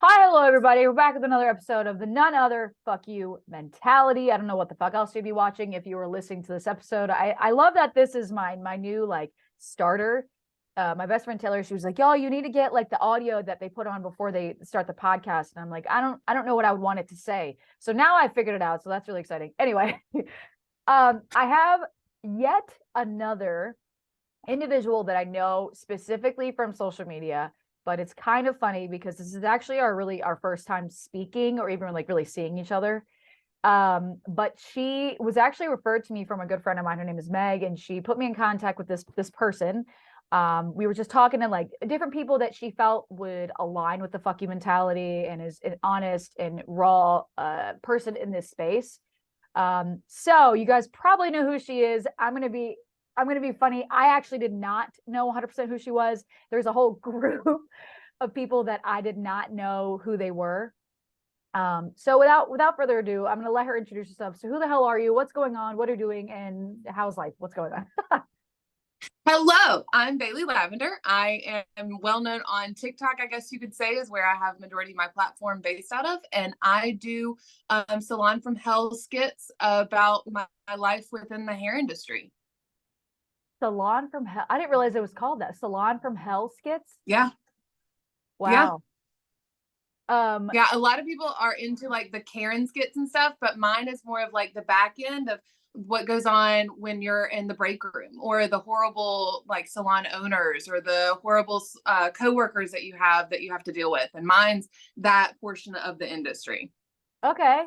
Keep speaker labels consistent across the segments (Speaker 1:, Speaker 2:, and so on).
Speaker 1: Hi, hello, everybody. We're back with another episode of the None Other Fuck You Mentality. I don't know what the fuck else you'd be watching if you were listening to this episode. I love that this is my new like starter. My best friend Taylor, she was like, "Yo, you need to get like the audio that they put on before they start the podcast." And I'm like, I don't know what I would want it to say. So now I figured it out. So that's really exciting. Anyway, I have yet another individual that I know specifically from social media, but it's kind of funny because this is actually our first time speaking or even like really seeing each other. But she was actually referred to me from a good friend of mine. Her name is Meg, and she put me in contact with this person. We were just talking to like different people that she felt would align with the fuck you mentality and is an honest and raw person in this space. So you guys probably know who she is. I'm gonna be funny. I actually did not know 100% who she was. There's a whole group of people that I did not know who they were. So without further ado, I'm gonna let her introduce herself. So who the hell are you? What's going on? What are you doing? And how's life? What's going on?
Speaker 2: Hello, I'm Bailey Lavender. I am well known on TikTok, I guess you could say, is where I have majority of my platform based out of. And I do Salon from Hell skits about my life within the hair industry.
Speaker 1: Salon from Hell. I didn't realize it was called that. Salon from Hell skits.
Speaker 2: Yeah. Yeah.
Speaker 1: Wow. Um,
Speaker 2: Yeah. A lot of people are into like the Karen skits and stuff, but mine is more of like the back end of what goes on when you're in the break room, or the horrible like salon owners, or the horrible coworkers that you have to deal with. And mine's that portion of the industry.
Speaker 1: okay.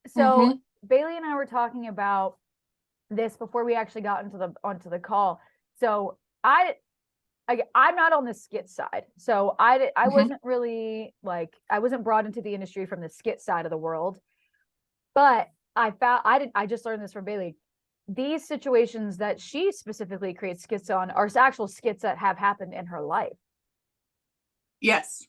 Speaker 1: So
Speaker 2: Mm-hmm.
Speaker 1: Bailey and I were talking about this before we actually got into the onto the call. So I'm not on the skit side. So I
Speaker 2: Mm-hmm.
Speaker 1: wasn't really like I wasn't brought into the industry from the skit side of the world. But I just learned this from Bailey. These situations that she specifically creates skits on are actual skits that have happened in her life.
Speaker 2: Yes.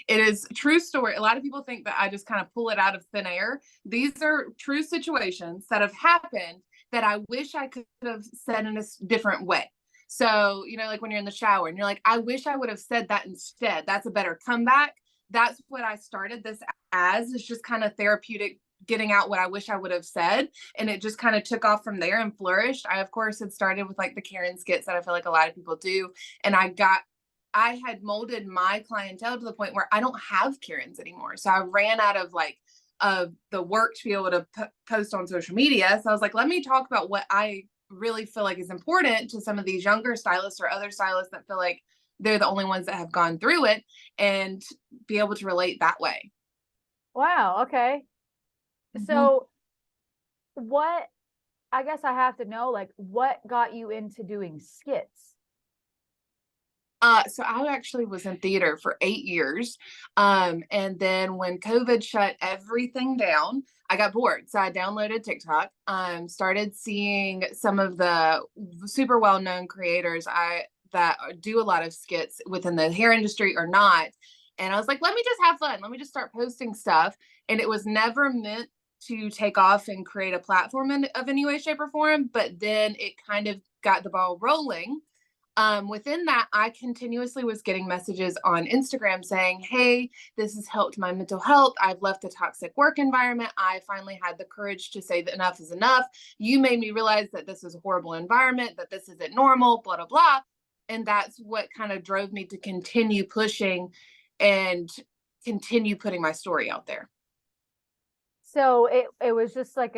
Speaker 2: It is a true story. A lot of people think that I just kind of pull it out of thin air. These are true situations that have happened that I wish I could have said in a different way. So, like when you're in the shower and you're like, I wish I would have said that instead. That's a better comeback. That's what I started this as, is just kind of therapeutic, getting out what I wish I would have said. And it just kind of took off from there and flourished. I, of course, had started with like the Karen skits that I feel like a lot of people do. And I had molded my clientele to the point where I don't have Karens anymore. So I ran out of like the work to be able to post on social media. So I was like, let me talk about what I really feel like is important to some of these younger stylists or other stylists that feel like they're the only ones that have gone through it, and be able to relate that way.
Speaker 1: Wow, okay.
Speaker 2: Mm-hmm.
Speaker 1: So what I guess I have to know, like, what got you into doing skits?
Speaker 2: So I actually was in theater for 8 years. And then when COVID shut everything down, I got bored. So I downloaded TikTok, started seeing some of the super well-known creators that do a lot of skits within the hair industry or not. And I was like, let me just have fun. Let me just start posting stuff. And it was never meant to take off and create a platform of any way, shape, or form. But then it kind of got the ball rolling. Within that, I continuously was getting messages on Instagram saying, hey, this has helped my mental health. I've left a toxic work environment. I finally had the courage to say that enough is enough. You made me realize that this is a horrible environment, that this isn't normal, blah, blah, blah. And that's what kind of drove me to continue pushing and continue putting my story out there.
Speaker 1: So it was just like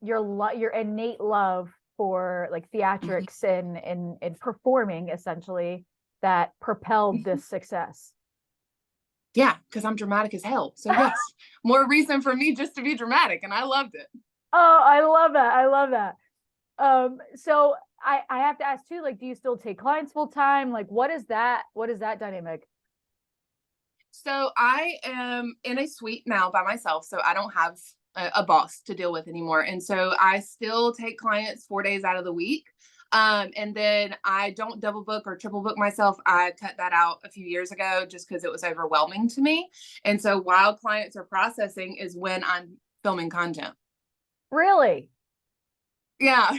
Speaker 1: your innate love for like
Speaker 2: Mhm.
Speaker 1: theatrics and performing essentially that propelled this success.
Speaker 2: Yeah, because I'm dramatic as hell. So, yes, more reason for me just to be dramatic. And I loved it.
Speaker 1: Oh, I love that. I love that. So I have to ask too, like, do you still take clients full time? Like, what is that dynamic?
Speaker 2: So I am in a suite now by myself, so I don't have a boss to deal with anymore. And so I still take clients 4 days out of the week. And then I don't double book or triple book myself. I cut that out a few years ago just because it was overwhelming to me. And so while clients are processing is when I'm filming content.
Speaker 1: Really?
Speaker 2: Yeah.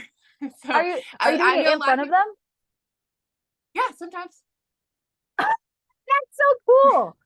Speaker 2: So
Speaker 1: Are you doing
Speaker 2: I
Speaker 1: it
Speaker 2: know a
Speaker 1: in
Speaker 2: lot of
Speaker 1: front of
Speaker 2: people.
Speaker 1: them?
Speaker 2: Yeah, sometimes.
Speaker 1: That's so cool.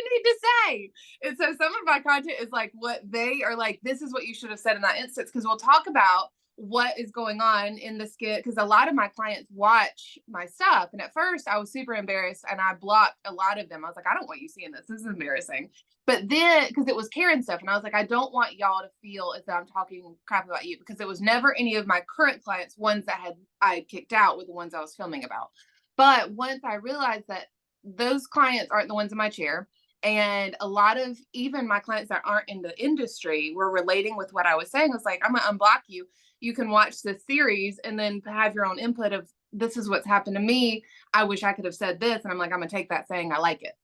Speaker 2: you need to say? And so some of my content is like what they are like, this is what you should have said in that instance. Cause we'll talk about what is going on in the skit. Cause a lot of my clients watch my stuff. And at first I was super embarrassed and I blocked a lot of them. I was like, I don't want you seeing this. This is embarrassing. But then, cause it was Karen stuff. And I was like, I don't want y'all to feel as though I'm talking crap about you, because it was never any of my current clients, ones that I kicked out, with the ones I was filming about. But once I realized that those clients aren't the ones in my chair, and a lot of even my clients that aren't in the industry were relating with what I was saying, I was like, I'm gonna unblock you. You can watch this series and then have your own input of, this is what's happened to me. I wish I could have said this. And I'm like, I'm gonna take that saying I like it.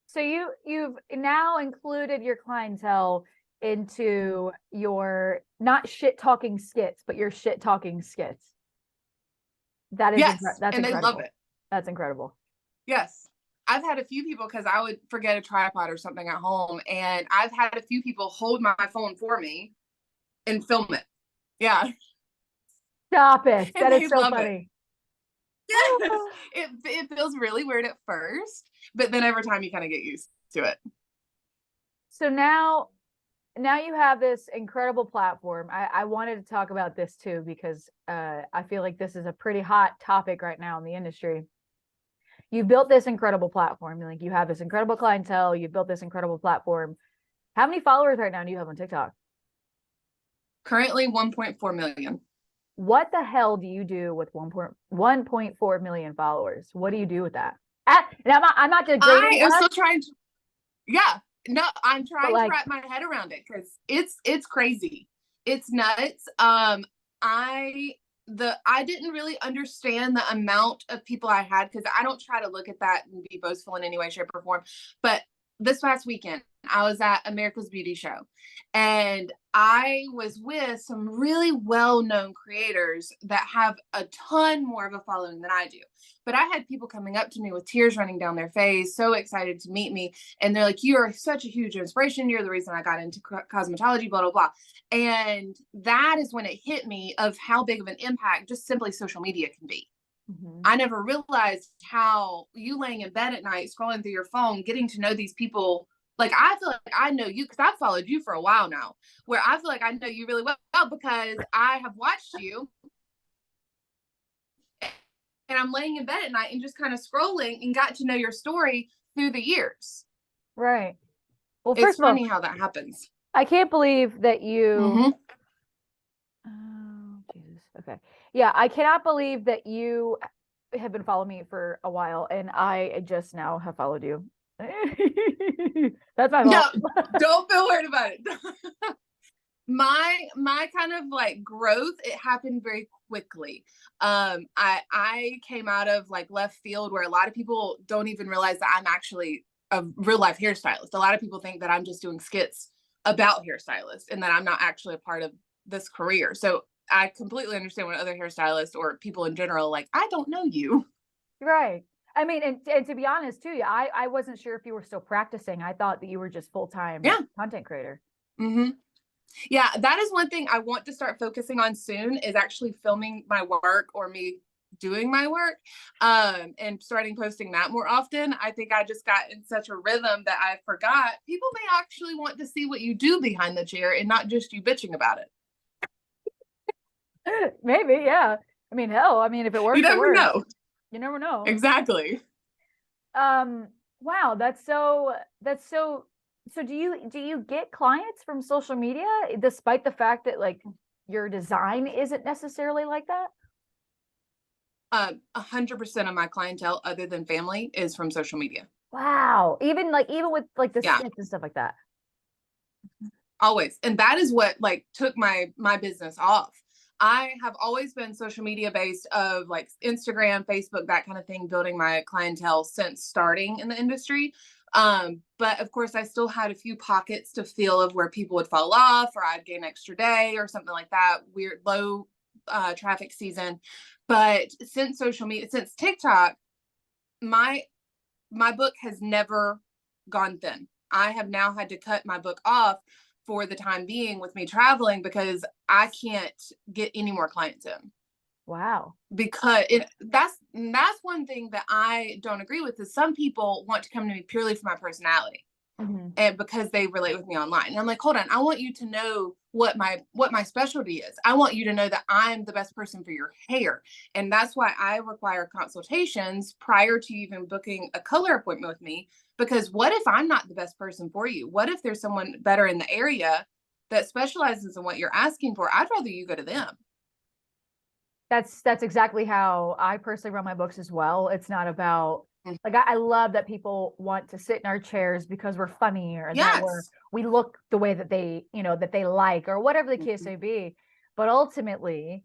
Speaker 1: So you've now included your clientele into your not shit talking skits, but your shit talking skits. That is
Speaker 2: yes,
Speaker 1: that's
Speaker 2: and
Speaker 1: incredible.
Speaker 2: they love it.
Speaker 1: That's incredible.
Speaker 2: Yes. I've had a few people, because I would forget a tripod or something at home, and I've had a few people hold my phone for me and film it. Yeah.
Speaker 1: Stop it.
Speaker 2: And
Speaker 1: That
Speaker 2: they
Speaker 1: is so
Speaker 2: love
Speaker 1: funny.
Speaker 2: Yes. It feels really weird at first, but then over time you kind of get used to it.
Speaker 1: So now you have this incredible platform. I wanted to talk about this too, because I feel like this is a pretty hot topic right now in the industry. You built this incredible platform. Like, you have this incredible clientele. You built this incredible platform. How many followers right now do you have on TikTok?
Speaker 2: Currently 1.4 million.
Speaker 1: What the hell do you do with 1.4 million followers? What do you do with that? And I'm not degrading.
Speaker 2: I am still trying to, yeah, no, I'm trying
Speaker 1: like,
Speaker 2: to wrap my head around it, because it's crazy. It's nuts. I didn't really understand the amount of people I had, because I don't try to look at that and be boastful in any way, shape, or form. But this past weekend, I was at America's Beauty Show, and I was with some really well-known creators that have a ton more of a following than I do. But I had people coming up to me with tears running down their face, so excited to meet me. And they're like, you are such a huge inspiration. You're the reason I got into cosmetology, blah, blah, blah. And that is when it hit me of how big of an impact just simply social media can be.
Speaker 1: mm-hmm.
Speaker 2: I never realized how you laying in bed at night, scrolling through your phone, getting to know these people. Like, I feel like I know you, because I've followed you for a while now, where I feel like I know you really well, because I have watched you, and I'm laying in bed at night and just kind of scrolling and got to know your story through the years.
Speaker 1: Right. Well,
Speaker 2: It's
Speaker 1: first of all,
Speaker 2: funny how that happens.
Speaker 1: I can't believe that you.
Speaker 2: Mm-hmm.
Speaker 1: Oh, Jesus. Okay. Yeah, I cannot believe that you have been following me for a while, and I just now have followed you. That's my fault.
Speaker 2: No, don't feel worried about it. My kind of like growth, it happened very quickly. I came out of like left field, where a lot of people don't even realize that I'm actually a real life hairstylist. A lot of people think that I'm just doing skits about hairstylists, and that I'm not actually a part of this career. So I completely understand when other hairstylists or people in general, like, I don't know you.
Speaker 1: Right. I mean, and to be honest too, I wasn't sure if you were still practicing. I thought that you were just full-time content creator.
Speaker 2: Mm-hmm. Yeah, that is one thing I want to start focusing on soon, is actually filming my work, or me doing my work, and starting posting that more often. I think I just got in such a rhythm that I forgot people may actually want to see what you do behind the chair, and not just you bitching about it.
Speaker 1: Maybe, yeah. I mean, hell, I mean, if it works,
Speaker 2: you never
Speaker 1: it works.
Speaker 2: know.
Speaker 1: You never know.
Speaker 2: Exactly.
Speaker 1: Wow, that's so so do you get clients from social media, despite the fact that like your design isn't necessarily like that?
Speaker 2: 100% of my clientele, other than family, is from social media.
Speaker 1: Wow. Even with like the skits and stuff like that.
Speaker 2: Always. And that is what like took my business off. I have always been social media based, of like Instagram, Facebook, that kind of thing, building my clientele since starting in the industry. But of course I still had a few pockets to feel of where people would fall off, or I'd gain extra day or something like that, weird low traffic season. But since social media, since TikTok, my book has never gone thin. I have now had to cut my book off for the time being with me traveling, because I can't get any more clients in.
Speaker 1: Wow.
Speaker 2: because that's one thing that I don't agree with is some people want to come to me purely for my personality
Speaker 1: Mhm.
Speaker 2: and because they relate with me online. And I'm like, hold on, I want you to know what my specialty is. I want you to know that I'm the best person for your hair. And that's why I require consultations prior to even booking a color appointment with me. Because what if I'm not the best person for you? What if there's someone better in the area that specializes in what you're asking for? I'd rather you go to them.
Speaker 1: That's exactly how I personally run my books as well. It's not about
Speaker 2: Mm.
Speaker 1: like I love that people want to sit in our chairs because we're funny or that
Speaker 2: Yes.
Speaker 1: we look the way that they, that they like or whatever the case
Speaker 2: Mhm.
Speaker 1: may be. But ultimately,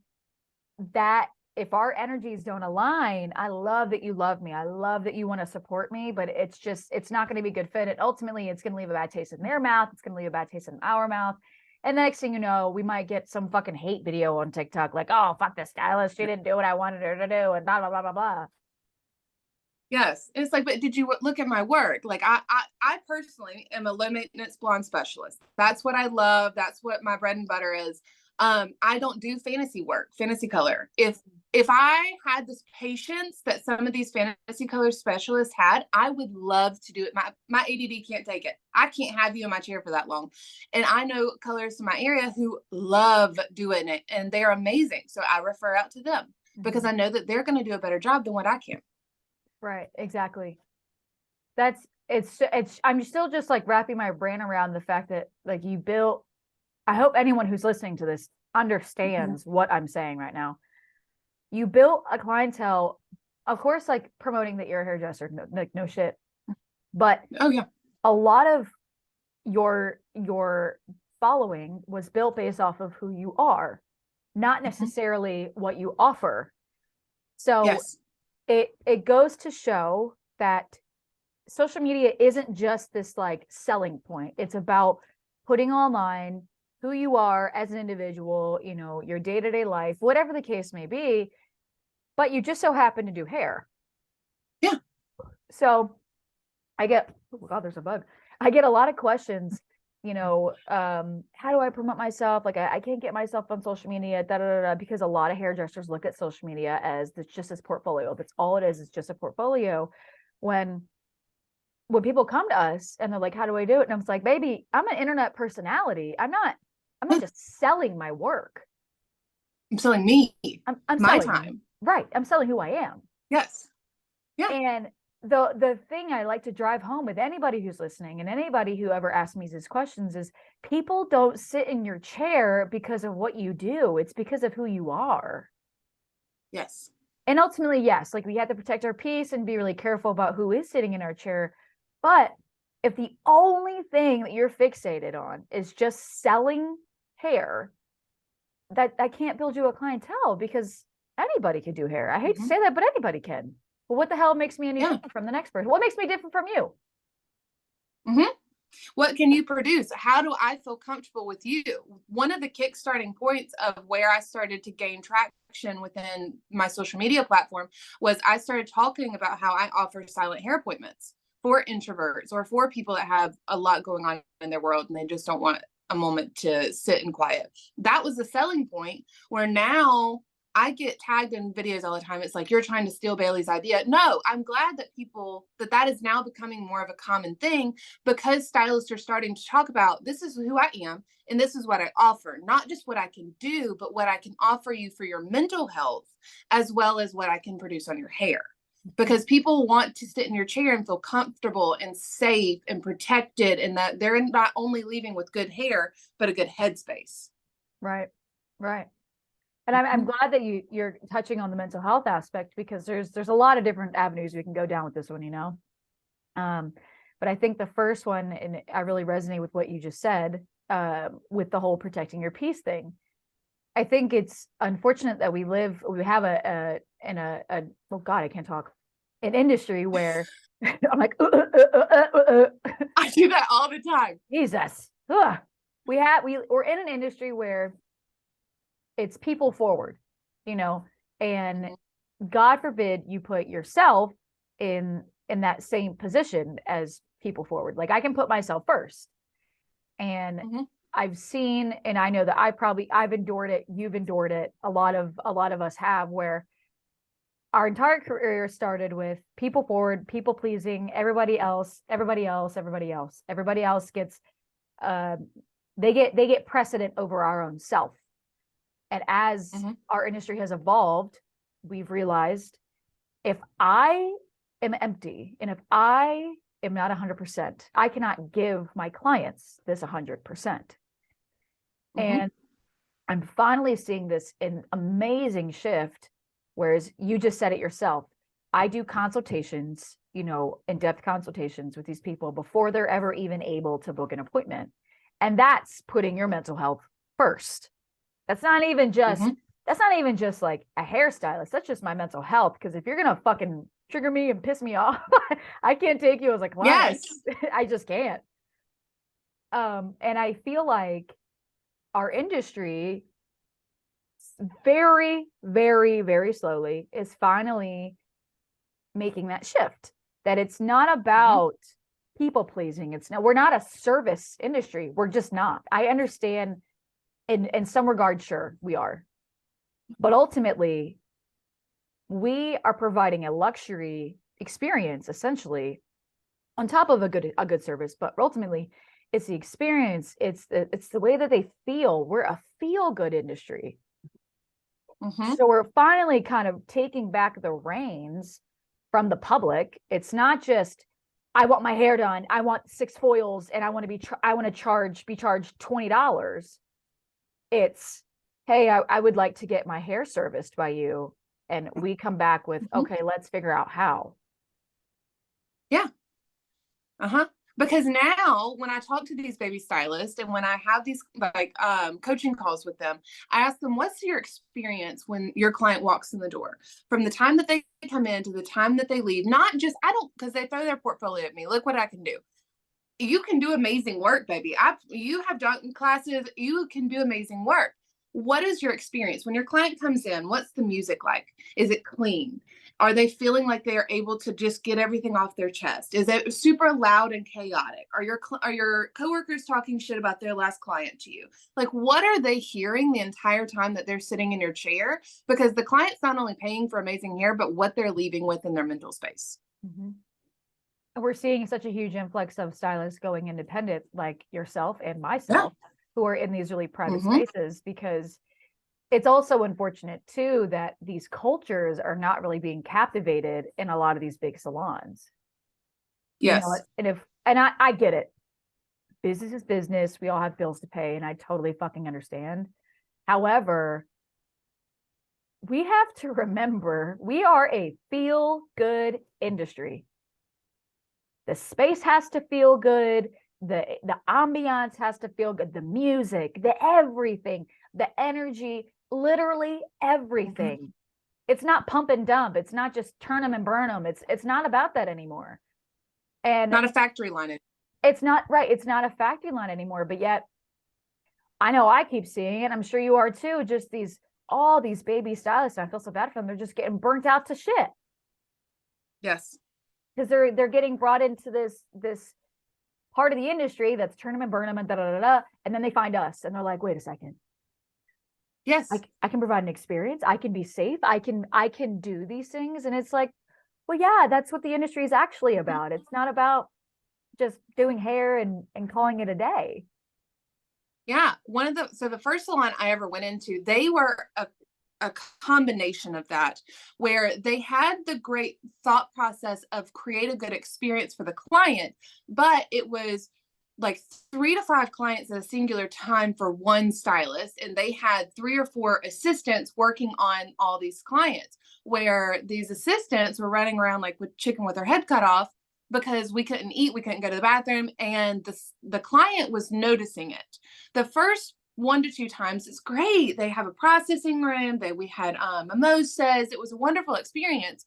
Speaker 1: that if our energies don't align, I love that you love me. I love that you want to support me, but it's not going to be a good fit. And ultimately, it's going to leave a bad taste in their mouth. It's going to leave a bad taste in our mouth. And the next thing you know, we might get some fucking hate video on TikTok, like, oh, fuck the stylist. She didn't do what I wanted her to do, and blah, blah, blah, blah, blah.
Speaker 2: Yes. It's like, but did you look at my work? Like I personally am a low maintenance blonde specialist. That's what I love. That's what my bread and butter is. I don't do fantasy work, fantasy color. If I had this patience that some of these fantasy color specialists had, I would love to do it. My ADD can't take it. I can't have you in my chair for that long. And I know colorists in my area who love doing it and they're amazing. So I refer out to them because
Speaker 1: Mhm.
Speaker 2: I know that they're going to do a better job than what I can.
Speaker 1: Right, exactly. It's I'm still just like wrapping my brain around the fact that like you built. I hope anyone who's listening to this
Speaker 2: Mhm.
Speaker 1: understands what I'm saying right now. You built a clientele, of course, like promoting that you're a hairdresser, no shit. But
Speaker 2: Oh yeah.
Speaker 1: a lot of your following was built based off of who you are, not
Speaker 2: Mhm.
Speaker 1: necessarily what you offer. So
Speaker 2: Yes.
Speaker 1: it goes to show that social media isn't just this like selling point. It's about putting online who you are as an individual, your day-to-day life, whatever the case may be, but you just so happen to do hair.
Speaker 2: Yeah.
Speaker 1: So I get, oh God, there's a bug. I get a lot of questions, how do I promote myself? Like I can't get myself on social media, da, da, da, da, because a lot of hairdressers look at social media as it's just this portfolio. That's all it is. It's just a portfolio. When when people come to us and they're like, how do I do it? And I'm like, baby, I'm an internet personality. I'm not
Speaker 2: Yeah.
Speaker 1: just selling my work.
Speaker 2: I'm selling me,
Speaker 1: I'm
Speaker 2: my
Speaker 1: selling,
Speaker 2: time.
Speaker 1: right. I'm selling who I am.
Speaker 2: Yes. Yeah.
Speaker 1: And the thing I like to drive home with anybody who's listening and anybody who ever asks me these questions is people don't sit in your chair because of what you do. It's because of who you are.
Speaker 2: Yes.
Speaker 1: And ultimately, yes, like we have to protect our peace and be really careful about who is sitting in our chair. But if the only thing that you're fixated on is just selling hair, that can't build you a clientele because anybody can do hair. I hate to
Speaker 2: Hmm.
Speaker 1: say that, but anybody can. But what the hell makes me any
Speaker 2: Yeah.
Speaker 1: different from the next person? What makes me different from you?
Speaker 2: Hmm. What can you produce? How do I feel comfortable with you? One of the kickstarting points of where I started to gain traction within my social media platform was I started talking about how I offer silent hair appointments for introverts or for people that have a lot going on in their world and they just don't want a moment to sit in quiet. That was a selling point where now I get tagged in videos all the time. It's like, you're trying to steal Bailey's idea. No, I'm glad that that is now becoming more of a common thing because stylists are starting to talk about this is who I am and this is what I offer, not just what I can do, but what I can offer you for your mental health, as well as what I can produce on your hair. Because people want to sit in your chair and feel comfortable and safe and protected, and that they're not only leaving with good hair, but a good headspace.
Speaker 1: Right. Right. And I'm
Speaker 2: Mhm.
Speaker 1: glad that you're touching on the mental health aspect because there's a lot of different avenues we can go down with this one. Um, but I think the first one, and I really resonate with what you just said, with the whole protecting your peace thing. I think it's unfortunate that we have a oh God, I can't talk, an industry where I'm like,
Speaker 2: I do that all the time.
Speaker 1: Jesus. Ugh. We're in an industry where it's people forward, you know, and
Speaker 2: Mhm.
Speaker 1: God forbid you put yourself in that same position as people forward. Like I can put myself first. And
Speaker 2: Mhm.
Speaker 1: I've seen, and I know that I've endured it, you've endured it, a lot of us have, where our entire career started with people forward, people pleasing, everybody else gets they get precedent over our own self. And as our industry has evolved, we've realized if I am empty and if I am not 100%, I cannot give my clients this 100%. And I'm finally seeing this an amazing shift, whereas you just said it yourself. I do consultations, you know, in-depth consultations with these people before they're ever even able to book an appointment. And that's putting your mental health first. That's not even just like a hairstylist. That's just my mental health. Because if you're gonna fucking trigger me and piss me off, I can't take you as a client. Yes. I just can't. And I feel like our industry very, very, very slowly is finally making that shift. That it's not about people pleasing. We're not a service industry. We're just not. I understand in some regard, sure, we are. But ultimately, we are providing a luxury experience, essentially, on top of a good service. But ultimately, it's the experience. It's the way that they feel. We're a feel-good industry. So we're finally kind of taking back the reins from the public. It's not just, I want my hair done, I want 6 foils, and I want to be charged $20. It's, hey, I would like to get my hair serviced by you. And we come back with, okay, let's figure out how.
Speaker 2: Yeah. Because now when I talk to these baby stylists and when I have these like coaching calls with them, I ask them, what's your experience when your client walks in the door? From the time that they come in to the time that they leave, not just, because they throw their portfolio at me. Look what I can do. You can do amazing work, baby. You have done classes. You can do amazing work. What is your experience when your client comes in? What's the music like? Is it clean? Are they feeling like they are able to just get everything off their chest? Is it super loud and chaotic? Are your coworkers talking shit about their last client to you? Like, what are they hearing the entire time that they're sitting in your chair? Because the client's not only paying for amazing hair, but what they're leaving with in their mental space.
Speaker 1: We're seeing such a huge influx of stylists going independent, like yourself and myself, who are in these really private spaces, because it's also unfortunate too that these cultures are not really being captivated in a lot of these big salons.
Speaker 2: Yes.
Speaker 1: You know, and I get it. Business is business. We all have bills to pay, and I totally fucking understand. However, we have to remember we are a feel-good industry. The space has to feel good. The ambiance has to feel good. The music, the everything, the energy, literally everything. It's not pump and dump. It's not just turn them and burn them. It's not about that anymore. And
Speaker 2: not a factory line.
Speaker 1: It's not right. It's not a factory line anymore. But yet, I know I keep seeing it. I'm sure you are too. Just all these baby stylists. And I feel so bad for them. They're just getting burnt out to shit.
Speaker 2: Yes.
Speaker 1: Because they're getting brought into this part of the industry that's turn them and burn them and and then they find us and they're like, wait a second.
Speaker 2: Yes,
Speaker 1: I can provide an experience. I can be safe. I can do these things, and it's like, well, yeah, that's what the industry is actually about. It's not about just doing hair and calling it a day.
Speaker 2: Yeah, the first salon I ever went into, they were a combination of that, where they had the great thought process of create a good experience for the client, but it was like 3 to 5 clients at a singular time for one stylist, and they had 3 or 4 assistants working on all these clients, where these assistants were running around like with chicken with their head cut off because we couldn't eat, we couldn't go to the bathroom, and the client was noticing it. The first 1 to 2 times, it's great. They have a processing room. We had mimosas. It was a wonderful experience.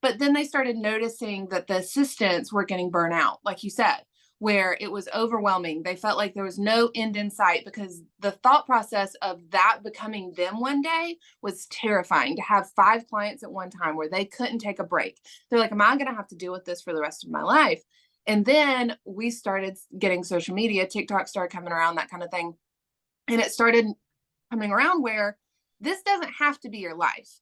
Speaker 2: But then they started noticing that the assistants were getting burnt out, like you said, where it was overwhelming. They felt like there was no end in sight, because the thought process of that becoming them one day was terrifying. To have 5 clients at one time where they couldn't take a break. They're like, am I going to have to deal with this for the rest of my life? And then we started getting social media, TikTok started coming around, that kind of thing. And it started coming around where this doesn't have to be your life.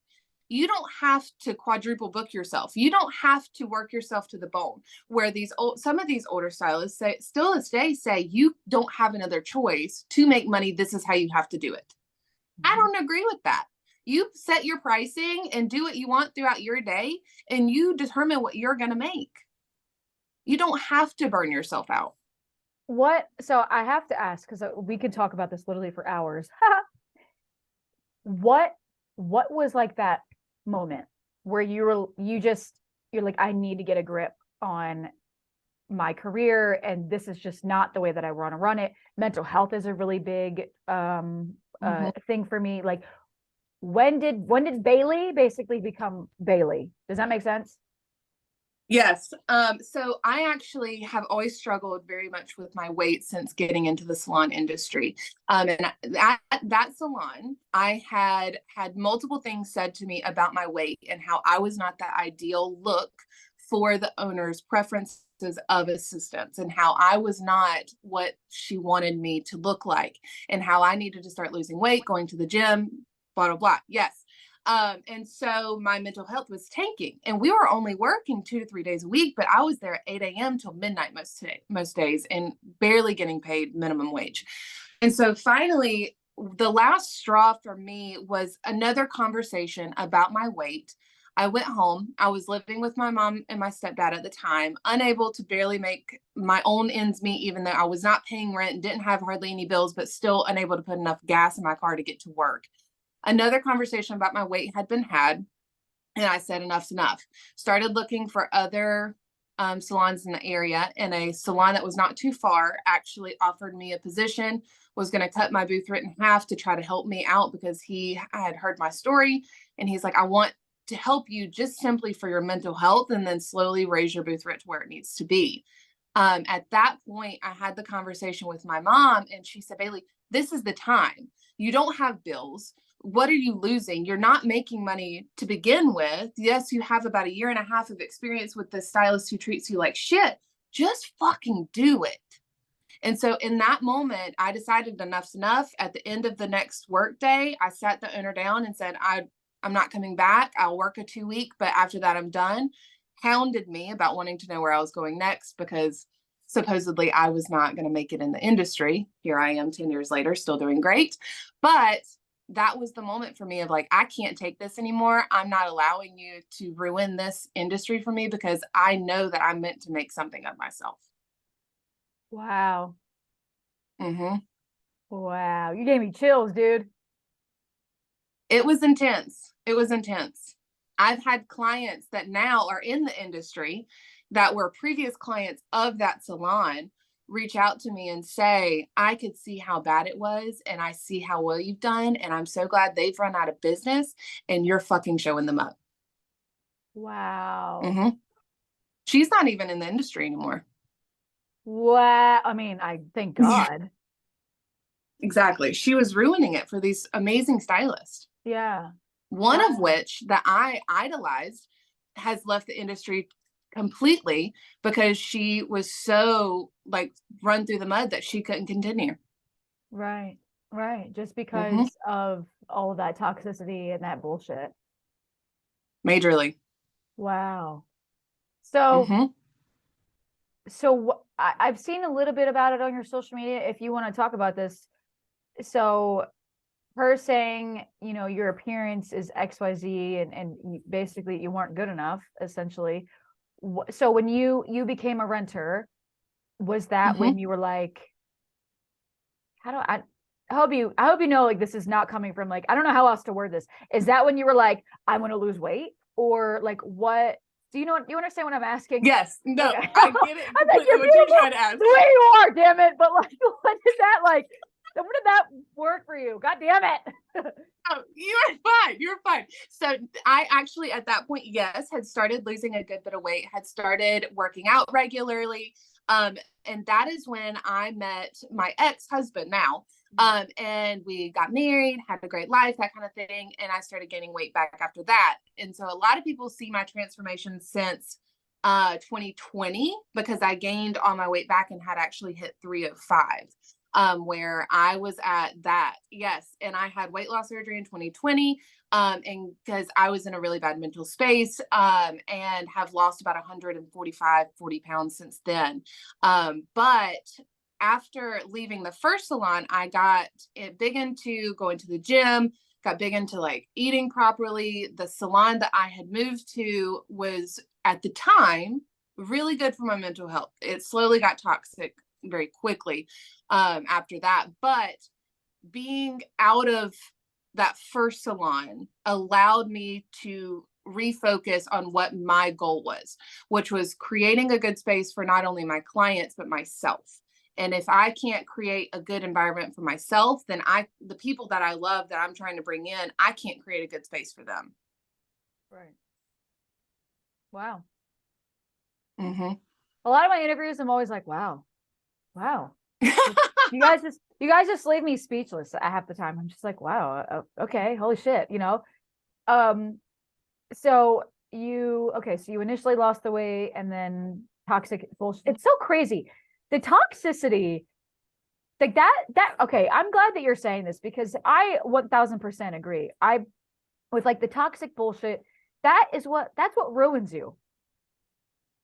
Speaker 2: You don't have to quadruple book yourself. You don't have to work yourself to the bone. Where some of these older stylists say, still this day say, you don't have another choice to make money. This is how you have to do it. I don't agree with that. You set your pricing and do what you want throughout your day, and you determine what you're going to make. You don't have to burn yourself out.
Speaker 1: So I have to ask, because we could talk about this literally for hours. What was like that moment where you're like, I need to get a grip on my career, and this is just not the way that I want to run it. Mental health is a really big thing for me. Like, when did Bailey basically become Bailey? Does that make sense?
Speaker 2: Yes. So I actually have always struggled very much with my weight since getting into the salon industry. And that salon, I had multiple things said to me about my weight and how I was not the ideal look for the owner's preferences of assistants, and how I was not what she wanted me to look like, and how I needed to start losing weight, going to the gym, blah, blah, blah. Yes. And so my mental health was tanking, and we were only working 2 to 3 days a week, but I was there at 8 a.m. till midnight most days, and barely getting paid minimum wage. And so finally, the last straw for me was another conversation about my weight. I went home. I was living with my mom and my stepdad at the time, unable to barely make my own ends meet, even though I was not paying rent and didn't have hardly any bills, but still unable to put enough gas in my car to get to work. Another conversation about my weight had been had, and I said, enough's enough. Started looking for other salons in the area, and a salon that was not too far actually offered me a position, was going to cut my booth rent in half to try to help me out, because I had heard my story, and he's like, I want to help you just simply for your mental health, and then slowly raise your booth rent to where it needs to be. At that point, I had the conversation with my mom, and she said, Bailey, this is the time. You don't have bills. What are you losing? You're not making money to begin with. Yes, you have about 1.5 years of experience with the stylist who treats you like shit. Just fucking do it. And so in that moment, I decided enough's enough. At the end of the next work day, I sat the owner down and said, I'm not coming back. I'll work a 2-week, but after that, I'm done. Hounded me about wanting to know where I was going next, because supposedly I was not going to make it in the industry. Here I am 10 years later, still doing great. But that was the moment for me of like, I can't take this anymore. I'm not allowing you to ruin this industry for me, because I know that I'm meant to make something of myself.
Speaker 1: Wow.
Speaker 2: Mm-hmm.
Speaker 1: Wow. You gave me chills, dude.
Speaker 2: It was intense. It was intense. I've had clients that now are in the industry that were previous clients of that salon reach out to me and say, I could see how bad it was, and I see how well you've done, and I'm so glad they've run out of business, and you're fucking showing them up.
Speaker 1: Wow.
Speaker 2: Mm-hmm. She's not even in the industry anymore.
Speaker 1: Wow. I mean, I thank God.
Speaker 2: Exactly. She was ruining it for these amazing stylists.
Speaker 1: Yeah.
Speaker 2: One
Speaker 1: Wow.
Speaker 2: of which that I idolized has left the industry completely, because she was so like run through the mud that she couldn't continue.
Speaker 1: Right. Right. Just
Speaker 2: Mm-hmm.
Speaker 1: because of all of that toxicity and that bullshit.
Speaker 2: Majorly.
Speaker 1: Wow. So,
Speaker 2: Mm-hmm.
Speaker 1: I've seen a little bit about it on your social media, if you want to talk about this. So her saying, your appearance is XYZ, and basically you weren't good enough, essentially. So when you became a renter, was that when you were like, I hope you know, like, this is not coming from, like, I don't know how else to word this. Is that when you were like, I want to lose weight? Or like, what? Do you understand what I'm asking?
Speaker 2: Yes. No,
Speaker 1: Okay.
Speaker 2: I get it.
Speaker 1: I think you're
Speaker 2: What you're
Speaker 1: beautiful
Speaker 2: trying to ask.
Speaker 1: the way you are, damn it. But like, what did that work for you? God damn it.
Speaker 2: Oh, you're fine. You're fine. So I actually, at that point, yes, had started losing a good bit of weight, had started working out regularly. And that is when I met my ex-husband now. And we got married, had a great life, that kind of thing. And I started gaining weight back after that. And so a lot of people see my transformation since 2020, because I gained all my weight back and had actually hit 305. where I was at that. Yes. And I had weight loss surgery in 2020. And because I was in a really bad mental space, and have lost about 40 pounds since then. But after leaving the first salon, I got big into going to the gym, got big into like eating properly. The salon that I had moved to was at the time really good for my mental health. It slowly got toxic very quickly after that. But being out of that first salon allowed me to refocus on what my goal was, which was creating a good space for not only my clients, but myself. And if I can't create a good environment for myself, then the people that I love that I'm trying to bring in, I can't create a good space for them.
Speaker 1: Right. Wow.
Speaker 2: Mm-hmm.
Speaker 1: A lot of my interviews, I'm always like, wow. You guys just leave me speechless half the time. I'm just like, wow, okay, holy shit, so you initially lost the weight and then toxic bullshit. It's so crazy. The toxicity, like okay, I'm glad that you're saying this because I 1000% agree. With like the toxic bullshit, that's what ruins you.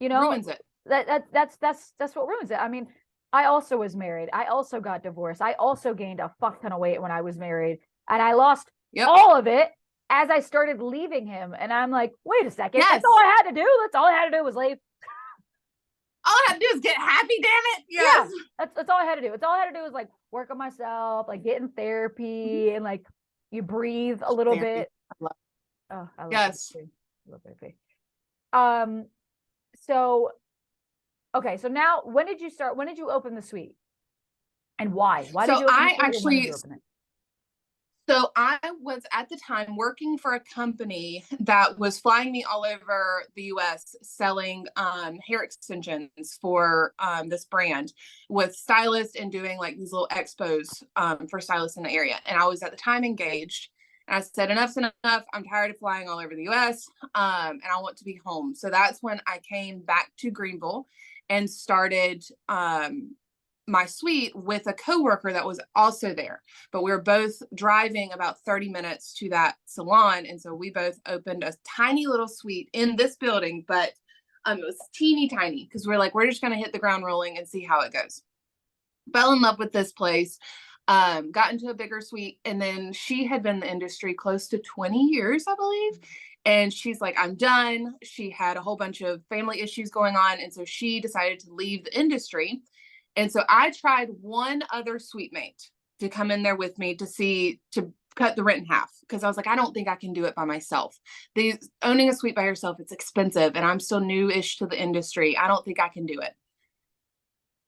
Speaker 2: Ruins it.
Speaker 1: That's what ruins it. I mean, I also was married. I also got divorced. I also gained a fuck ton of weight when I was married, and I lost all of it as I started leaving him. And I'm like, wait a second. That's all I had to do. That's all I had to do was leave.
Speaker 2: All I had to do is get happy, damn it. Yes.
Speaker 1: Yeah, that's all I had to do. It's all I had to do was like work on myself, like get in therapy, and like you breathe a little bit. I love therapy. I love therapy. So okay, so now when did you open the suite? And why? Why did you open the suite? When did you open it?
Speaker 2: So I was at the time working for a company that was flying me all over the US selling hair extensions for this brand with stylists and doing like these little expos for stylists in the area. And I was at the time engaged. And I said, enough's enough. I'm tired of flying all over the US and I want to be home. So that's when I came back to Greenville and started my suite with a coworker that was also there. But we were both driving about 30 minutes to that salon. And so we both opened a tiny little suite in this building, but it was teeny tiny because we're like, we're just going to hit the ground rolling and see how it goes. Fell in love with this place. Got into a bigger suite, and then she had been in the industry close to 20 years, I believe. And she's like, I'm done. She had a whole bunch of family issues going on. And so she decided to leave the industry. And so I tried one other suite mate to come in there with me to cut the rent in half. Cause I was like, I don't think I can do it by myself. Owning a suite by yourself, it's expensive. And I'm still new-ish to the industry. I don't think I can do it.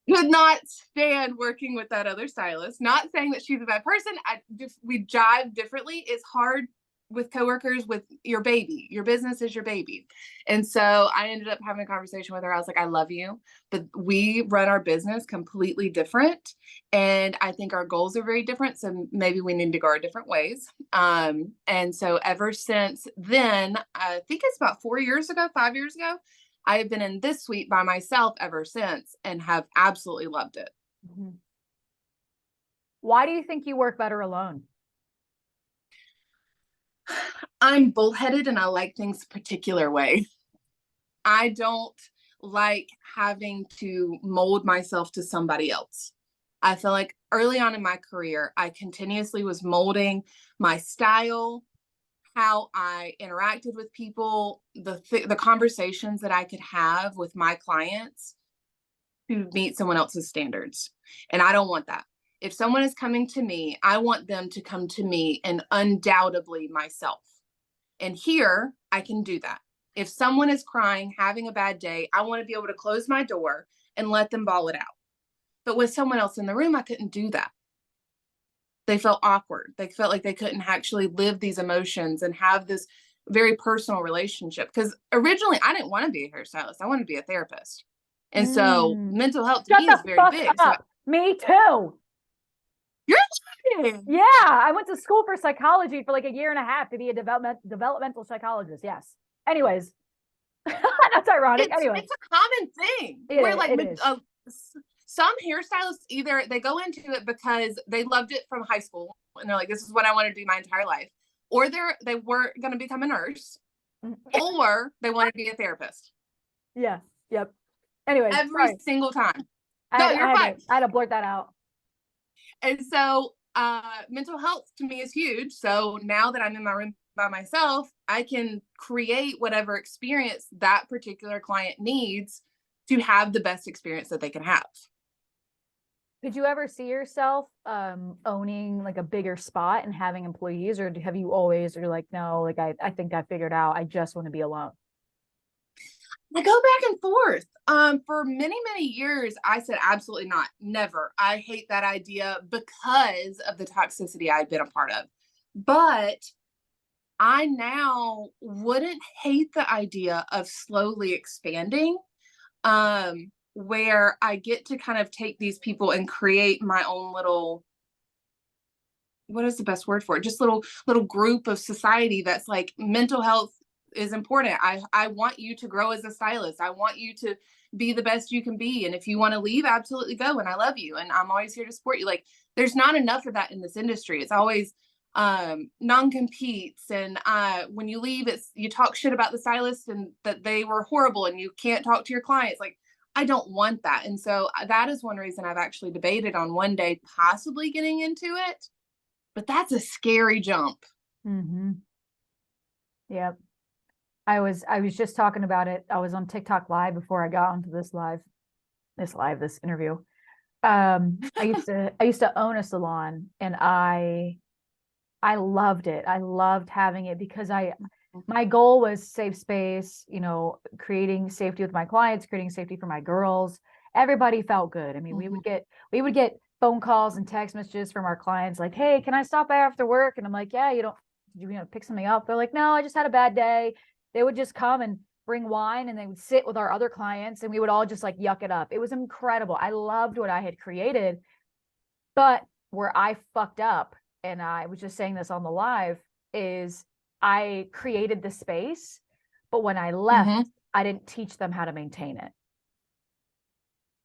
Speaker 2: Could not stand working with that other stylist. Not saying that she's a bad person. We jive differently. It's hard with coworkers with your baby. Your business is your baby. And so I ended up having a conversation with her. I was like, I love you, but we run our business completely different. And I think our goals are very different. So maybe we need to go our different ways. And so ever since then, I think it's about 5 years ago, I have been in this suite by myself ever since and have absolutely loved it.
Speaker 1: Mm-hmm. Why do you think you work better alone?
Speaker 2: I'm bullheaded and I like things a particular way. I don't like having to mold myself to somebody else. I feel like early on in my career, I continuously was molding my style, how I interacted with people, the conversations that I could have with my clients to meet someone else's standards. And I don't want that. If someone is coming to me, I want them to come to me and undoubtedly myself. And here I can do that. If someone is crying, having a bad day, I want to be able to close my door and let them bawl it out. But with someone else in the room, I couldn't do that. They felt awkward. They felt like they couldn't actually live these emotions and have this very personal relationship. Because originally I didn't want to be a hairstylist. I wanted to be a therapist. And so mental health to me is very big. So
Speaker 1: me too.
Speaker 2: You're kidding.
Speaker 1: Yeah, I went to school for psychology for like 1.5 years to be a developmental psychologist. Yes. Anyways, that's ironic. Anyway,
Speaker 2: it's a common thing. Where like some hairstylists, either they go into it because they loved it from high school and they're like, this is what I want to do my entire life, or they were going to become a nurse, or they want to be a therapist.
Speaker 1: Yeah. Yep. Anyways,
Speaker 2: Every
Speaker 1: sorry.
Speaker 2: single time. No, you're fine.
Speaker 1: I had to blurt that out.
Speaker 2: And so mental health to me is huge. So now that I'm in my room by myself, I can create whatever experience that particular client needs to have the best experience that they can have.
Speaker 1: Did you ever see yourself owning like a bigger spot and having employees, or have you always, or you're like, no, like I think I figured out, I just want to be alone?
Speaker 2: I go back and forth. For many, many years, I said absolutely not, never. I hate that idea because of the toxicity I'd been a part of. But I now wouldn't hate the idea of slowly expanding, where I get to kind of take these people and create my own little, what is the best word for it? Just little group of society that's like, mental health is important. I want you to grow as a stylist. I want you to be the best you can be. And if you want to leave, absolutely go. And I love you. And I'm always here to support you. Like, there's not enough of that in this industry. It's always non-competes. And when you leave, you talk shit about the stylist and that they were horrible and you can't talk to your clients. Like, I don't want that. And so that is one reason I've actually debated on one day possibly getting into it. But that's a scary jump.
Speaker 1: Mm-hmm. Yep. I was just talking about it. I was on TikTok live before I got onto this interview. I used to own a salon, and I loved it. I loved having it because my goal was safe space, creating safety with my clients, creating safety for my girls. Everybody felt good. I mean, we would get phone calls and text messages from our clients like, hey, can I stop by after work? And I'm like, yeah, did you pick something up? They're like, no, I just had a bad day. They would just come and bring wine, and they would sit with our other clients, and we would all just like yuck it up. It was incredible. I loved what I had created. But where I fucked up, and I was just saying this on the live, is I created the space, but when I left, I didn't teach them how to maintain it.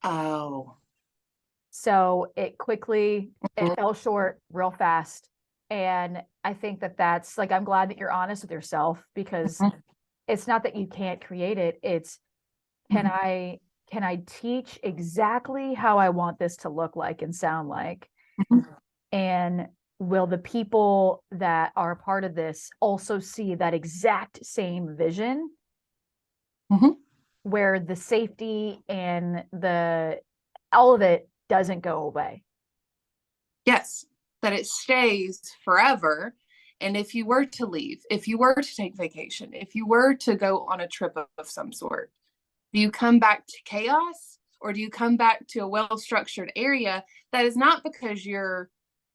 Speaker 2: Oh.
Speaker 1: So it fell short real fast. And I think that's like, I'm glad that you're honest with yourself, because it's not that you can't create it. It's, can I teach exactly how I want this to look like and sound like? And will the people that are a part of this also see that exact same vision, where the safety and all of it doesn't go away?
Speaker 2: Yes, that it stays forever. And if you were to leave, if you were to take vacation, if you were to go on a trip of some sort, do you come back to chaos, or do you come back to a well-structured area that is not because you're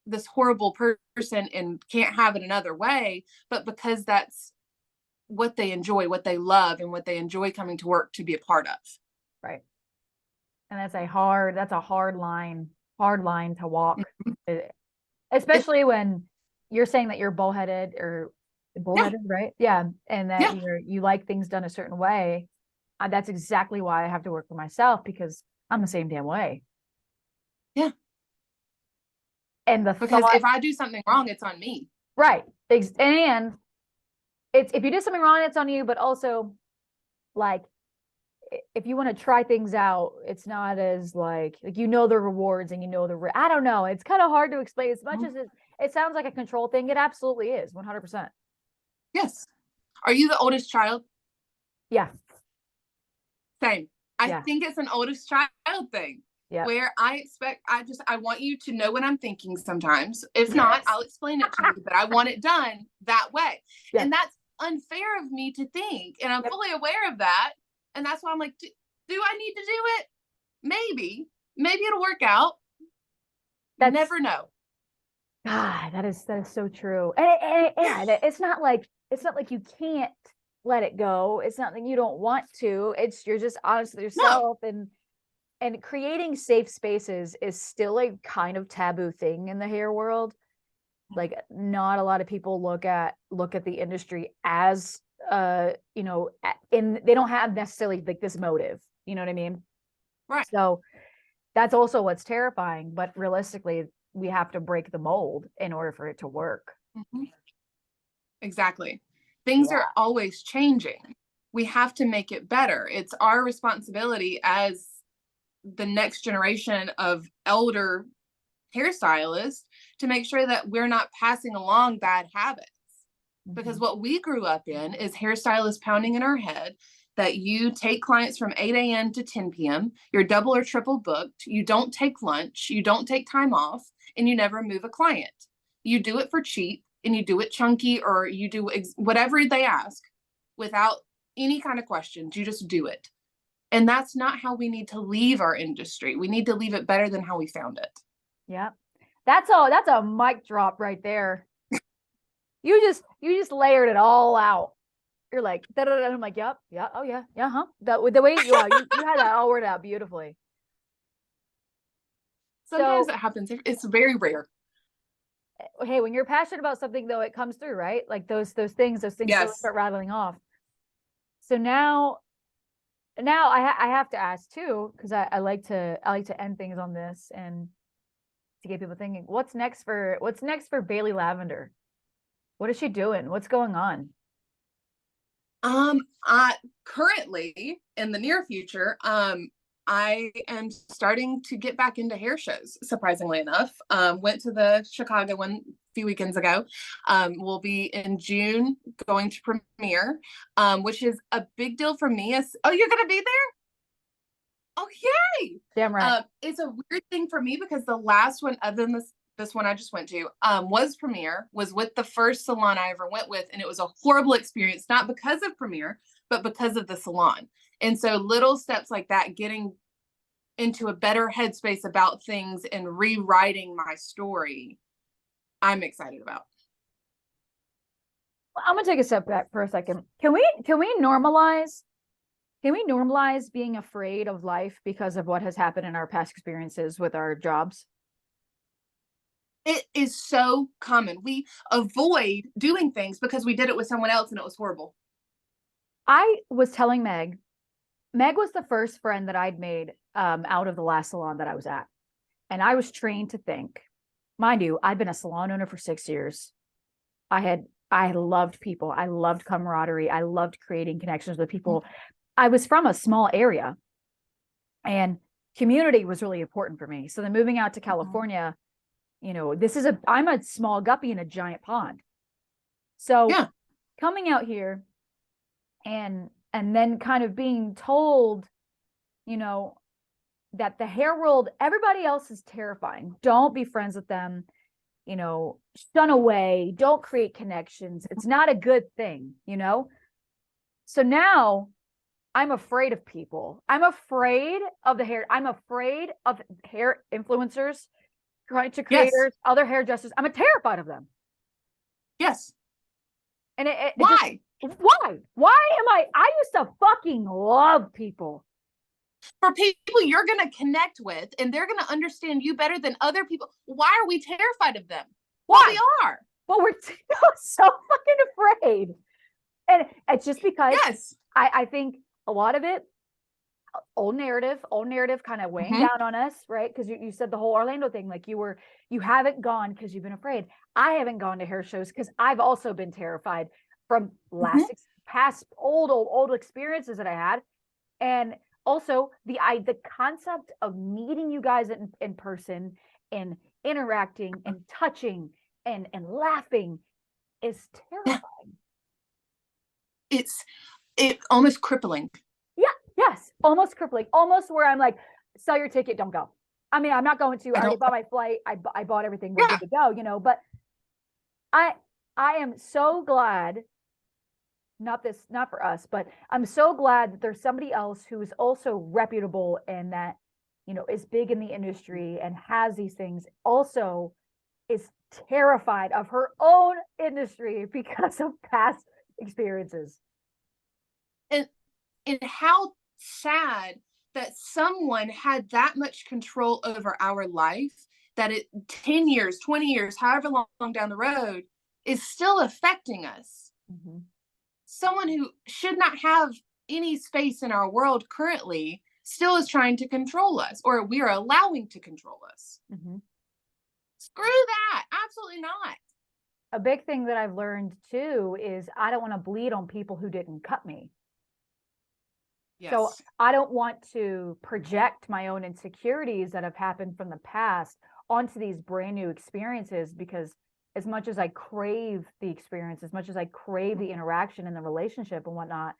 Speaker 2: this horrible person and can't have it another way, but because that's what they enjoy, what they love, and what they enjoy coming to work to be a part of?
Speaker 1: Right. And that's a hard line to walk, especially when you're saying that you're bullheaded, right? Yeah. And that you like things done a certain way. That's exactly why I have to work for myself, because I'm the same damn way.
Speaker 2: Yeah.
Speaker 1: And
Speaker 2: because if I do something wrong, it's on me.
Speaker 1: Right. And if you do something wrong, it's on you. But also, like, if you want to try things out, it's not as like the rewards, and I don't know. It's kind of hard to explain. As much as it sounds like a control thing, it absolutely is 100%.
Speaker 2: Yes. Are you the oldest child?
Speaker 1: Yeah.
Speaker 2: Same. I think it's an oldest child thing. Yeah. Where I want you to know what I'm thinking sometimes. If not, I'll explain it to you, but I want it done that way. Yes. And that's unfair of me to think. And I'm fully aware of that. And that's why I'm like, do I need to do it? Maybe it'll work out. Never know.
Speaker 1: God, that is so true. And it's not like you can't let it go. It's not that you don't want to. You're just honest with yourself. No. And creating safe spaces is still a kind of taboo thing in the hair world. Like, not a lot of people look at the industry as and they don't have necessarily like this motive. You know what I mean?
Speaker 2: Right.
Speaker 1: So that's also what's terrifying. But realistically, we have to break the mold in order for it to work.
Speaker 2: Mhm. Exactly. Things
Speaker 1: Yeah.
Speaker 2: are always changing. We have to make it better. It's our responsibility as the next generation of elder hairstylists to make sure that we're not passing along bad habits. Because what we grew up in is hairstylists pounding in our head that you take clients from 8 a.m. to 10 p.m., you're double or triple booked, you don't take lunch, you don't take time off, and you never move a client. You do it for cheap, and you do it chunky, or you do whatever they ask without any kind of questions. You just do it. And that's not how we need to leave our industry. We need to leave it better than how we found it.
Speaker 1: Yeah. That's all. That's a mic drop right there. You just layered it all out. You're like, da, da, da. I'm like, yep, yeah, oh yeah, yeah, huh? The way you had that all worded out beautifully.
Speaker 2: Sometimes
Speaker 1: So
Speaker 2: it happens. It's very rare.
Speaker 1: hey, when you're passionate about something, though, it comes through, right? Like those things really
Speaker 2: Yes.
Speaker 1: start rattling off. So now I have to ask too, because I like to end things on this and to get people thinking, what's next for Bailey Lavender? What is she doing? What's going on?
Speaker 2: I currently in the near future, I am starting to get back into hair shows, surprisingly enough. Went to the Chicago one a few weekends ago. We'll be in June going to premiere, which is a big deal for me. Oh, you're gonna be there? Oh, yay!
Speaker 1: Damn right.
Speaker 2: It's a weird thing for me because the last one, other than this one I just went to, was Premiere, was with the first salon I ever went with, and it was a horrible experience, not because of Premiere, but because of the salon. And so little steps like that, getting into a better headspace about things and rewriting my story, I'm excited about.
Speaker 1: I'm gonna take a step back for a second. Can we normalize being afraid of life because of what has happened in our past experiences with our jobs?
Speaker 2: It is so common. We avoid doing things because we did it with someone else and it was horrible.
Speaker 1: I was telling Meg was the first friend that I'd made out of the last salon that I was at. And I was trained to think, mind you, I'd been a salon owner for 6 years. I loved people. I loved camaraderie. I loved creating connections with people. I was from a small area and community was really important for me. So then moving out to California, I'm a small guppy in a giant pond. So
Speaker 2: yeah.
Speaker 1: Coming out here and then kind of being told, that the hair world, everybody else is terrifying. Don't be friends with them, shun away, don't create connections. It's not a good thing, So now I'm afraid of people. I'm afraid of the hair. I'm afraid of hair influencers, trying to creators,
Speaker 2: yes.
Speaker 1: other hairdressers. I'm terrified of them.
Speaker 2: Yes.
Speaker 1: And
Speaker 2: why?
Speaker 1: Why am I used to fucking love people.
Speaker 2: For people you're going to connect with and they're going to understand you better than other people. Why are we terrified of them?
Speaker 1: Why?
Speaker 2: Well, we are.
Speaker 1: Well, we're so fucking afraid. And it's just because
Speaker 2: yes.
Speaker 1: I think a lot of it, old narrative kind of weighing down on us, right? Because you said the whole Orlando thing, like you haven't gone because you've been afraid. I haven't gone to hair shows because I've also been terrified from past old experiences that I had. And also the concept of meeting you guys in person and interacting and touching and laughing is terrifying.
Speaker 2: It's almost crippling.
Speaker 1: Yeah, yes, almost crippling. Almost where I'm like, sell your ticket, don't go. I mean, I'm not going to. I already bought my flight. I bought everything. We're good to go, but I am so glad, not for us, but I'm so glad that there's somebody else who is also reputable and that, is big in the industry and has these things, also is terrified of her own industry because of past experiences.
Speaker 2: And how sad that someone had that much control over our life that 10 years, 20 years, however long down the road is still affecting us. Someone who should not have any space in our world currently still is trying to control us, or we are allowing to control us.
Speaker 1: Mm-hmm.
Speaker 2: Screw that. Absolutely not.
Speaker 1: A big thing that I've learned too is I don't want to bleed on people who didn't cut me.
Speaker 2: Yes.
Speaker 1: So I don't want to project my own insecurities that have happened from the past onto these brand new experiences, because as much as I crave the experience, as much as I crave the interaction and the relationship and whatnot,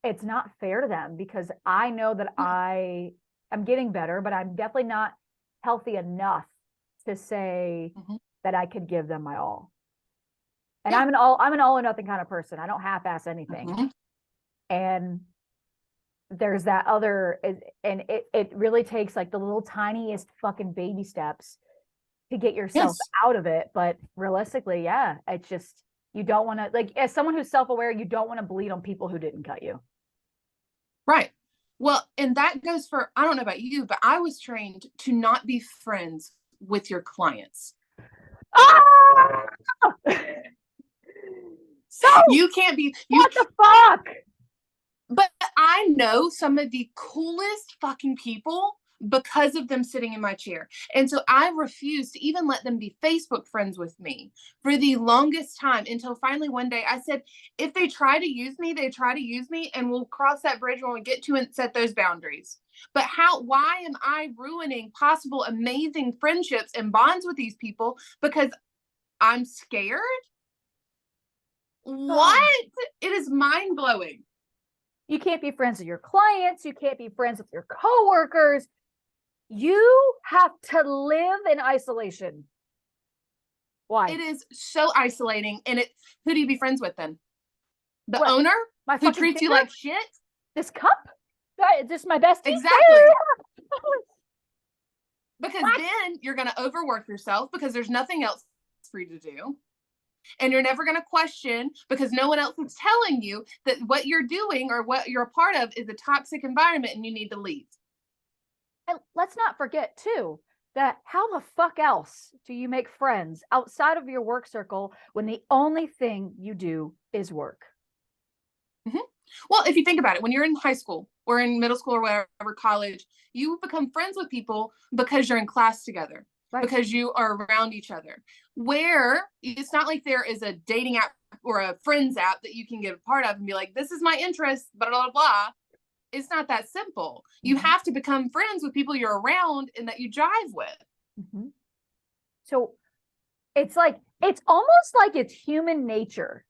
Speaker 1: it's not fair to them, because I know that I'm getting better, but I'm definitely not healthy enough to say that I could give them my all. And I'm an all or nothing kind of person. I don't half-ass anything. And there's that other, and it really takes like the little tiniest fucking baby steps to get yourself out of it. But realistically, yeah, it's just, you don't want to, like, as someone who's self-aware, you don't want to bleed on people who didn't cut you.
Speaker 2: Right. Well, and that goes for, I don't know about you, but I was trained to not be friends with your clients.
Speaker 1: Ah! So
Speaker 2: you can't be,
Speaker 1: what the fuck?
Speaker 2: But I know some of the coolest fucking people because of them sitting in my chair. And so I refused to even let them be Facebook friends with me for the longest time, until finally one day I said, if they try to use me, they try to use me, and we'll cross that bridge when we get to and set those boundaries. But why am I ruining possible amazing friendships and bonds with these people because I'm scared? What? It is mind blowing.
Speaker 1: You can't be friends with your clients. You can't be friends with your coworkers. You have to live in isolation. Why?
Speaker 2: It is so isolating. And who do you be friends with then? The owner
Speaker 1: who
Speaker 2: treats you like shit?
Speaker 1: This cup? This is my bestie?
Speaker 2: Exactly. Because then you're going to overwork yourself because there's nothing else for you to do. And you're never going to question, because no one else is telling you that what you're doing or what you're a part of is a toxic environment and you need to leave.
Speaker 1: And let's not forget too, that how the fuck else do you make friends outside of your work circle when the only thing you do is work?
Speaker 2: Well, if you think about it, when you're in high school or in middle school or whatever, college, you become friends with people because you're in class together. Right. Because you are around each other, where it's not like there is a dating app or a friends app that you can get a part of and be like, this is my interest, blah, blah, blah. It's not that simple. You have to become friends with people you're around and that you jive with.
Speaker 1: So it's almost like it's human nature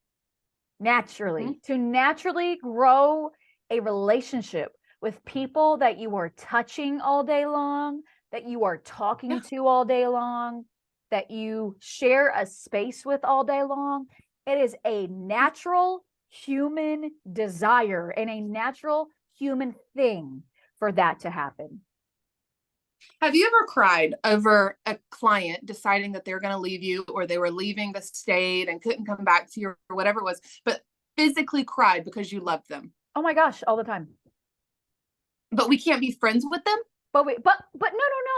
Speaker 1: naturally to naturally grow a relationship with people that you are touching all day long, that you are talking to all day long, that you share a space with all day long. It is a natural human desire and a natural human thing for that to happen.
Speaker 2: Have you ever cried over a client deciding that they're going to leave you, or they were leaving the state and couldn't come back to you or whatever it was, but physically cried because you loved them?
Speaker 1: Oh my gosh, all the time.
Speaker 2: But we can't be friends with them?
Speaker 1: But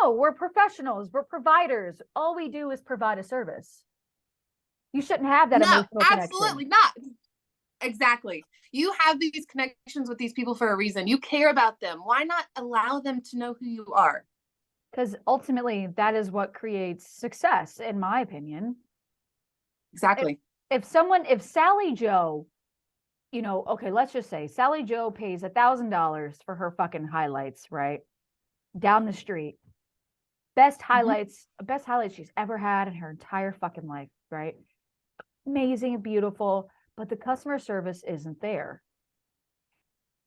Speaker 1: no. We're professionals. We're providers. All we do is provide a service. You shouldn't have that emotional connection.
Speaker 2: Absolutely not. Exactly. You have these connections with these people for a reason. You care about them. Why not allow them to know who you are?
Speaker 1: Because ultimately, that is what creates success, in my opinion.
Speaker 2: Exactly.
Speaker 1: If Sally Joe, okay, let's just say Sally Joe pays $1,000 for her fucking highlights, right? Down the street. Best highlights she's ever had in her entire fucking life, right? Amazing and beautiful, but the customer service isn't there.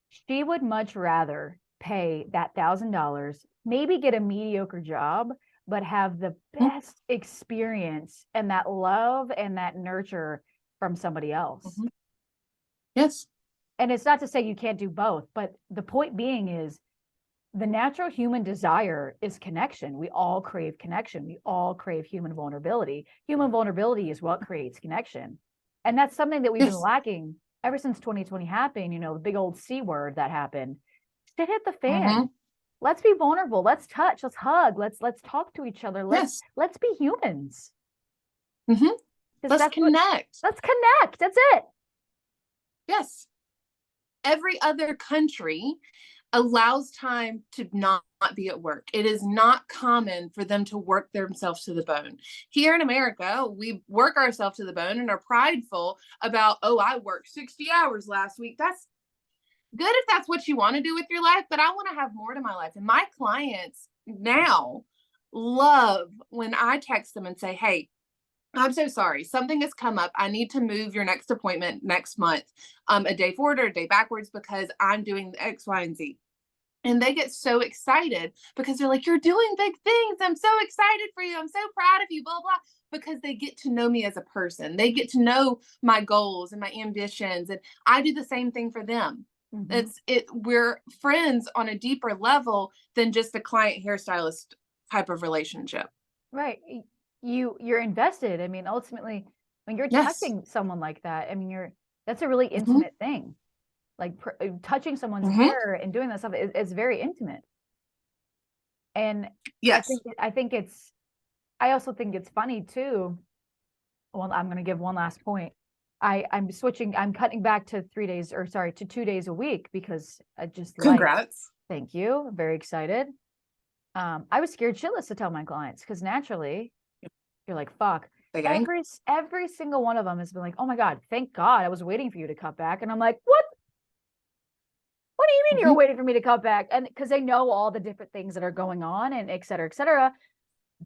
Speaker 1: She would much rather pay that $1,000, maybe get a mediocre job, but have the best experience and that love and that nurture from somebody else.
Speaker 2: Yes.
Speaker 1: And it's not to say you can't do both, but the point being is the natural human desire is connection. We all crave connection. We all crave human vulnerability. Human vulnerability is what creates connection. And that's something that we've been lacking ever since 2020 happened, the big old C word that happened. Shit hit the fan. Let's be vulnerable. Let's touch. Let's hug. Let's talk to each other. Let's be humans.
Speaker 2: Let's connect.
Speaker 1: Let's connect. That's it.
Speaker 2: Yes. Every other country allows time to not be at work. It is not common for them to work themselves to the bone. Here in America, we work ourselves to the bone and are prideful about, oh, I worked 60 hours last week. That's good if that's what you want to do with your life, but I want to have more to my life. And my clients now love when I text them and say, hey, I'm so sorry. Something has come up. I need to move your next appointment next month, a day forward or a day backwards because I'm doing X, Y, and Z. And they get so excited because they're like, you're doing big things. I'm so excited for you. I'm so proud of you, blah, blah, because they get to know me as a person. They get to know my goals and my ambitions. And I do the same thing for them. We're friends on a deeper level than just a client hairstylist type of relationship.
Speaker 1: Right. You're invested. I mean, ultimately, when you're touching someone like that, I mean, that's a really intimate thing. Like touching someone's hair and doing that stuff is very intimate. And
Speaker 2: yes,
Speaker 1: I also think it's funny too. Well, I'm going to give one last point. I'm cutting back to 3 days, or sorry, to 2 days a week because I just
Speaker 2: congrats.
Speaker 1: Thank you. I'm very excited. I was scared shitless to tell my clients because naturally you're like, fuck. Every single one of them has been like, oh my God, thank God I was waiting for you to cut back. And I'm like, what? What do you mean you're waiting for me to cut back? And because they know all the different things that are going on and et cetera, et cetera.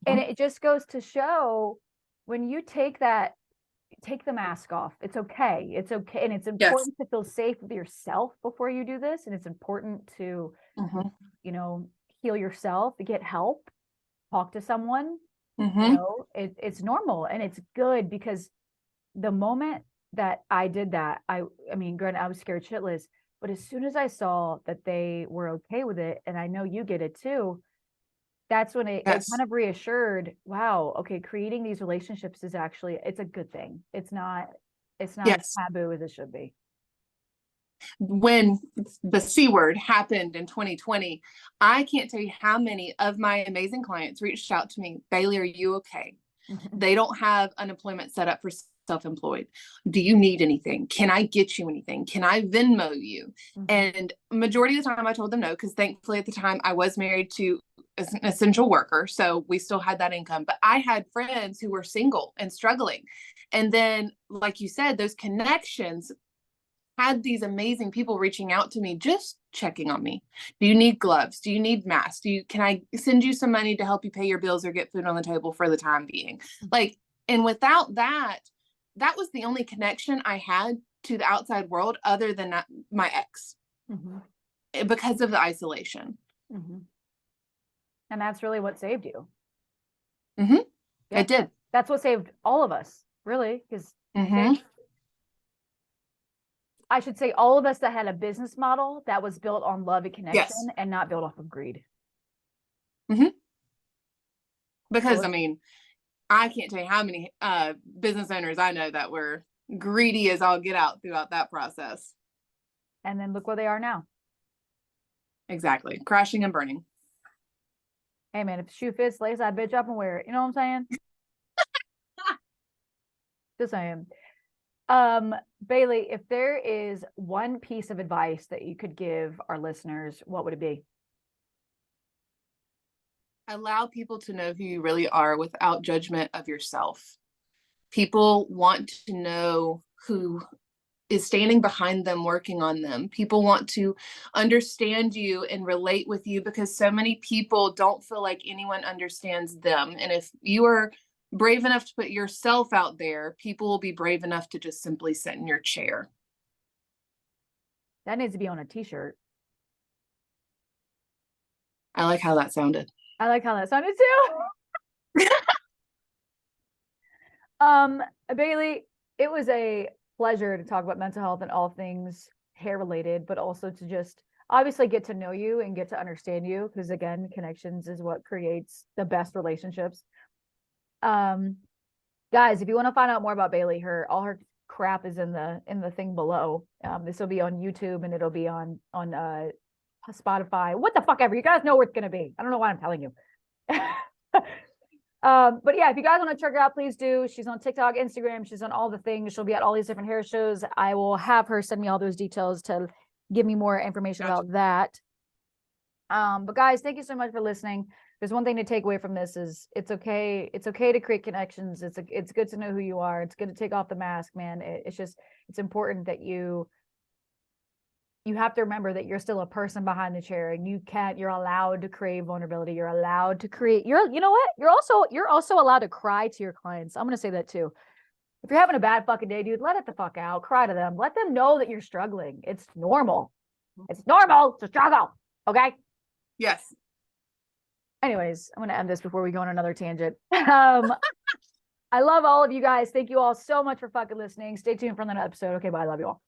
Speaker 1: And it just goes to show when you take the mask off. It's okay. It's okay. And it's important to feel safe with yourself before you do this. And it's important to, heal yourself, to get help, talk to someone. It's normal and it's good because the moment that I did that, I mean, granted, I was scared shitless, but as soon as I saw that they were okay with it, and I know you get it too, that's when it kind of reassured, wow, okay, creating these relationships is actually, it's a good thing. It's not as taboo as it should be.
Speaker 2: When the C word happened in 2020, I can't tell you how many of my amazing clients reached out to me, Bailey, are you okay? They don't have unemployment set up for self-employed. Do you need anything? Can I get you anything? Can I Venmo you? And majority of the time I told them no, because thankfully at the time I was married to an essential worker. So we still had that income, but I had friends who were single and struggling. And then, like you said, those connections had these amazing people reaching out to me, just checking on me. Do you need gloves? Do you need masks? Can I send you some money to help you pay your bills or get food on the table for the time being? Like, and without that, that was the only connection I had to the outside world other than my ex, because of the isolation.
Speaker 1: And that's really what saved you.
Speaker 2: It did.
Speaker 1: That's what saved all of us, really, because I should say all of us that had a business model that was built on love and connection and not built off of greed.
Speaker 2: Because, I mean, I can't tell you how many business owners I know that were greedy as all get out throughout that process.
Speaker 1: And then look where they are now.
Speaker 2: Exactly. Crashing and burning.
Speaker 1: Hey, man, if the shoe fits, lace that bitch up and wear it. You know what I'm saying? Just saying. Bailey, if there is one piece of advice that you could give our listeners, what would it be?
Speaker 2: Allow people to know who you really are without judgment of yourself. People want to know who is standing behind them, working on them. People want to understand you and relate with you because so many people don't feel like anyone understands them. And if you are brave enough to put yourself out there, people will be brave enough to just simply sit in your chair.
Speaker 1: That needs to be on a t-shirt.
Speaker 2: I like how that sounded.
Speaker 1: I like how that sounded too. Bailey, it was a pleasure to talk about mental health and all things hair related, but also to just obviously get to know you and get to understand you, because again, connections is what creates the best relationships. Guys, if you want to find out more about Bailey, all her crap is in the thing below. This will be on YouTube and it'll be on Spotify, what the fuck ever. You guys know where it's gonna be. I don't know why I'm telling you. But yeah, if you guys want to check her out, please do. She's on TikTok, Instagram, she's on all the things. She'll be at all these different hair shows. I will have her send me all those details to give me more information about that. But guys, thank you so much for listening. There's one thing to take away from this is it's okay to create connections. It's good to know who you are. It's good to take off the mask, man. It's important that you have to remember that you're still a person behind the chair, and you're allowed to create vulnerability. You're allowed to create, you know what? You're also allowed to cry to your clients. I'm going to say that too. If you're having a bad fucking day, dude, let it the fuck out. Cry to them. Let them know that you're struggling. It's normal. It's normal to struggle. Okay.
Speaker 2: Yes.
Speaker 1: Anyways, I'm going to end this before we go on another tangent. I love all of you guys. Thank you all so much for fucking listening. Stay tuned for another episode. Okay, bye. I love you all.